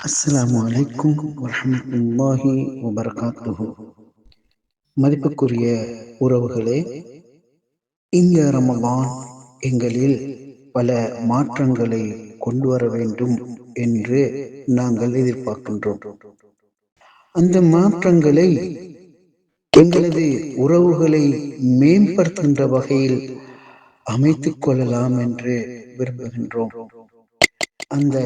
அஸ்ஸலாமு அலைக்கும் வரஹ்மத்துல்லாஹி வபரகாத்துஹு. மதிப்புக்குரிய உறவுகளே, இந்த ரமலான் எங்களில் பல மாற்றங்களை கொண்டு வர வேண்டும் என்று நாங்கள் எதிர்பார்க்கின்றோம். அந்த மாற்றங்களை எங்களது உறவுகளை மேம்படுத்துகின்ற வகையில் அமைத்துக் கொள்ளலாம் என்று விரும்புகின்றோம். அந்த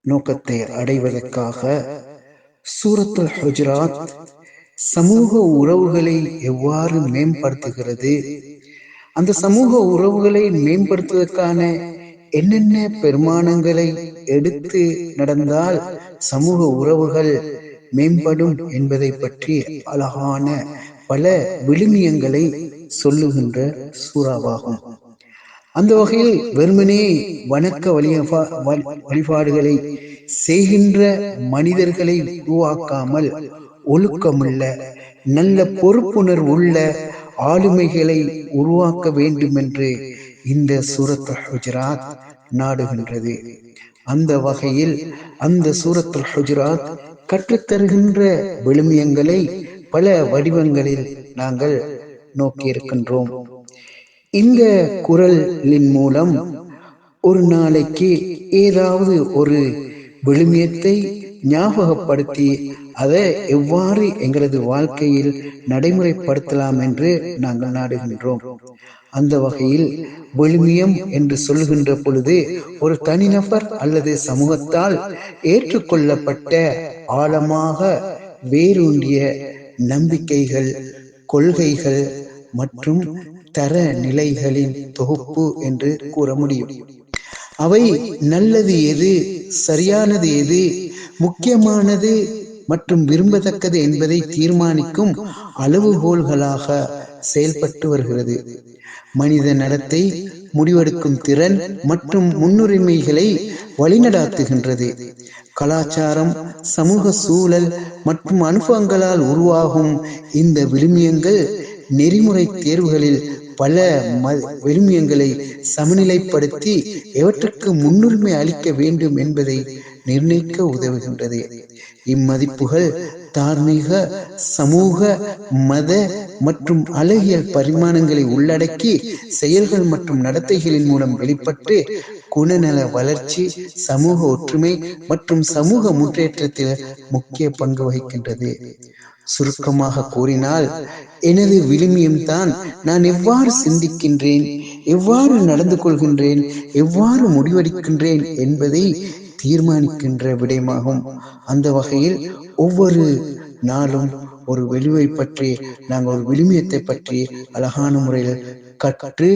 நோக்கத்தை அடைவதற்காக சூரத்துல் ஹுஜராத் சமூக உறவுகளை எவ்வாறு மேம்படுத்துகிறது, அந்த சமூக உறவுகளை மேம்படுத்துவதற்கான என்னென்ன பெருமானங்களை எடுத்து நடந்தால் சமூக உறவுகள் மேம்படும் என்பதை பற்றி அழகான பல விழுமியங்களை சொல்லுகின்ற சூறாவாகும். அந்த வகையில் வெறுமனே வணக்க வழிபாடுகளை செய்கின்ற மனிதர்களை உருவாக்காமல் ஒழுக்கமுள்ள நல்ல பொறுப்புணர்வுள்ள ஆளுமைகளை உருவாக்க வேண்டும் என்று இந்த சூரத்துல் ஹுஜராத் நாடுகின்றது. அந்த வகையில் அந்த சூரத்துல் ஹுஜராத் கற்றுத்தருகின்ற விழுமியங்களை பல வடிவங்களில் நாங்கள் நோக்கியிருக்கின்றோம். இந்த குரலின் மூலம் ஒரு நாளைக்கு ஏதாவது ஒரு விழுமியத்தை ஞாபகப்படுத்தி அதை எவ்வாறு எங்களது வாழ்க்கையில் நடைமுறைப்படுத்தலாம் என்று நாங்கள் நாடுகின்றோம். அந்த வகையில் விழுமியம் என்று சொல்லுகின்ற பொழுது ஒரு தனிநபர் அல்லது சமூகத்தால் ஏற்றுக்கொள்ளப்பட்ட ஆழமாக வேரூன்றிய நம்பிக்கைகள், கொள்கைகள் மற்றும் தர நிலைகளின் தொகுப்பு என்று கூற முடியும். அவை நல்லது எது, சரியானது எது, முக்கியமானது மற்றும் விரும்பத்தக்கது என்பதை தீர்மானிக்கும் அளவுகோல்களாக செயல்பட்டு வருகிறது. மனித நடத்தை, முடிவெடுக்கும் திறன் மற்றும் முன்னுரிமைகளை வழிநடாத்துகின்றது. கலாச்சாரம், சமூக சூழல் மற்றும் அனுபவங்களால் உருவாகும் இந்த விழுமியங்கள் நெறிமுறை தேர்வுகளில் பல விழுமியங்களை சமநிலைப்படுத்தி எவற்றுக்கு முன்னுரிமை அளிக்க வேண்டும் என்பதை நிர்ணயிக்க உதவுகின்றது. இம்மதிப்புகள் தார்மீக, சமூக, மத மற்றும் அழகியல் பரிமாணங்களை உள்ளடக்கி செயல்கள் மற்றும் நடத்தைகளின் மூலம் வெளிப்பட்டு குணநல வளர்ச்சி, சமூக ஒற்றுமை மற்றும் சமூக முன்னேற்றத்தில் முக்கிய பங்கு வகிக்கின்றது. சுருக்கமாக கூறினால், எனது விழுமியம்தான் நான் எவ்வாறு சிந்திக்கின்றேன், எவ்வாறு நடந்து கொள்கின்றேன், எவ்வாறு முடிவெடுக்கின்றேன் என்பதை தீர்மானிக்கின்ற விடயமாகும். அந்த வகையில் ஒவ்வொரு நாளும் ஒரு விழுவை பற்றி நாங்கள் ஒரு விழுமியத்தை பற்றி அழகான முறையில் கற்று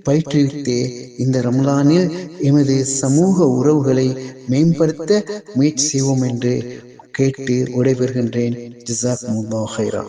பயிற்றுவித்தே இந்த ரமலானில் எமது சமூக உறவுகளை மேம்படுத்த முயற்சி செய்வோம் என்று கேட்டு விடைபெறுகின்றேன். ஜஸாக்குமுல்லாஹ் ஹைரா.